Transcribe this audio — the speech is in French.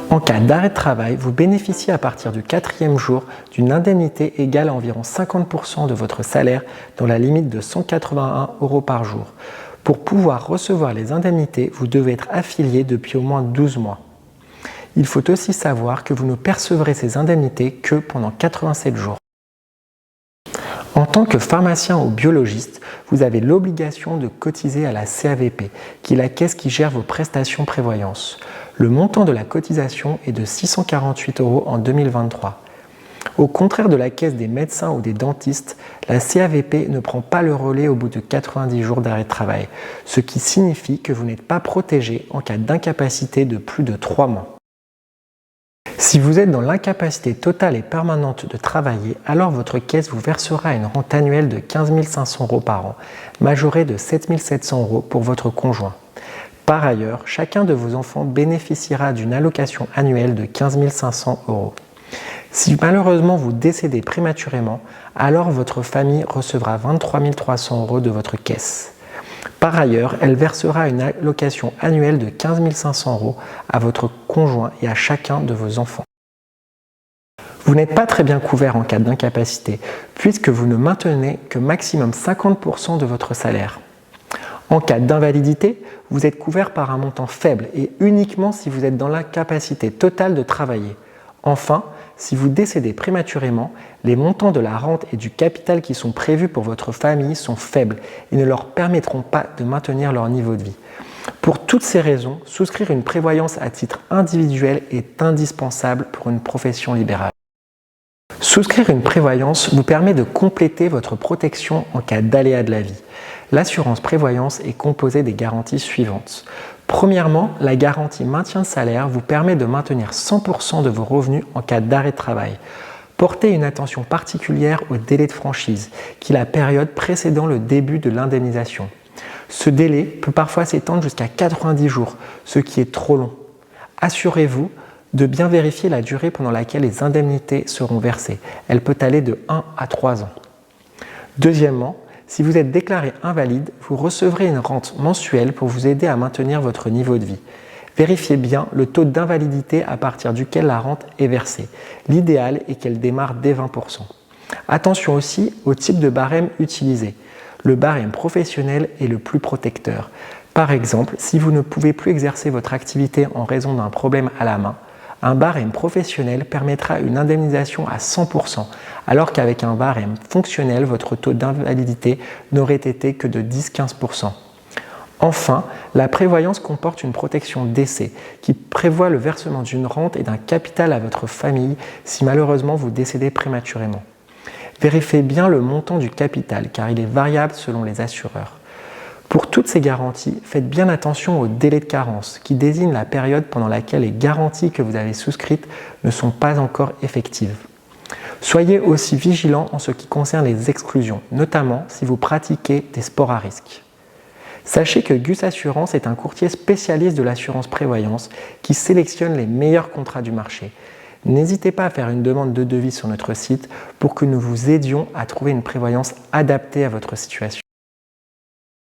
En cas d'arrêt de travail, vous bénéficiez à partir du 4e jour d'une indemnité égale à environ 50% de votre salaire dans la limite de 181 € par jour. Pour pouvoir recevoir les indemnités, vous devez être affilié depuis au moins 12 mois. Il faut aussi savoir que vous ne percevrez ces indemnités que pendant 87 jours. En tant que pharmacien ou biologiste, vous avez l'obligation de cotiser à la CAVP, qui est la caisse qui gère vos prestations prévoyance. Le montant de la cotisation est de 648 € en 2023. Au contraire de la caisse des médecins ou des dentistes, la CAVP ne prend pas le relais au bout de 90 jours d'arrêt de travail, ce qui signifie que vous n'êtes pas protégé en cas d'incapacité de plus de 3 mois. Si vous êtes dans l'incapacité totale et permanente de travailler, alors votre caisse vous versera une rente annuelle de 15 500 € par an, majorée de 7 700 € pour votre conjoint. Par ailleurs, chacun de vos enfants bénéficiera d'une allocation annuelle de 15 500 €. Si malheureusement vous décédez prématurément, alors votre famille recevra 23 300 € de votre caisse. Par ailleurs, elle versera une allocation annuelle de 15 500 € à votre conjoint et à chacun de vos enfants. Vous n'êtes pas très bien couvert en cas d'incapacité, puisque vous ne maintenez que maximum 50% de votre salaire. En cas d'invalidité, vous êtes couvert par un montant faible et uniquement si vous êtes dans l'incapacité totale de travailler. Enfin, si vous décédez prématurément, les montants de la rente et du capital qui sont prévus pour votre famille sont faibles et ne leur permettront pas de maintenir leur niveau de vie. Pour toutes ces raisons, souscrire une prévoyance à titre individuel est indispensable pour une profession libérale. Souscrire une prévoyance vous permet de compléter votre protection en cas d'aléa de la vie. L'assurance prévoyance est composée des garanties suivantes. Premièrement, la garantie maintien de salaire vous permet de maintenir 100% de vos revenus en cas d'arrêt de travail. Portez une attention particulière au délai de franchise, qui est la période précédant le début de l'indemnisation. Ce délai peut parfois s'étendre jusqu'à 90 jours, ce qui est trop long. Assurez-vous de bien vérifier la durée pendant laquelle les indemnités seront versées. Elle peut aller de 1 à 3 ans. Deuxièmement, si vous êtes déclaré invalide, vous recevrez une rente mensuelle pour vous aider à maintenir votre niveau de vie. Vérifiez bien le taux d'invalidité à partir duquel la rente est versée. L'idéal est qu'elle démarre dès 20%. Attention aussi au type de barème utilisé. Le barème professionnel est le plus protecteur. Par exemple, si vous ne pouvez plus exercer votre activité en raison d'un problème à la main, un barème professionnel permettra une indemnisation à 100%, alors qu'avec un barème fonctionnel, votre taux d'invalidité n'aurait été que de 10-15%. Enfin, la prévoyance comporte une protection décès qui prévoit le versement d'une rente et d'un capital à votre famille si malheureusement vous décédez prématurément. Vérifiez bien le montant du capital car il est variable selon les assureurs. Pour toutes ces garanties, faites bien attention au délai de carence qui désigne la période pendant laquelle les garanties que vous avez souscrites ne sont pas encore effectives. Soyez aussi vigilant en ce qui concerne les exclusions, notamment si vous pratiquez des sports à risque. Sachez que Gus Assurance est un courtier spécialiste de l'assurance prévoyance qui sélectionne les meilleurs contrats du marché. N'hésitez pas à faire une demande de devis sur notre site pour que nous vous aidions à trouver une prévoyance adaptée à votre situation.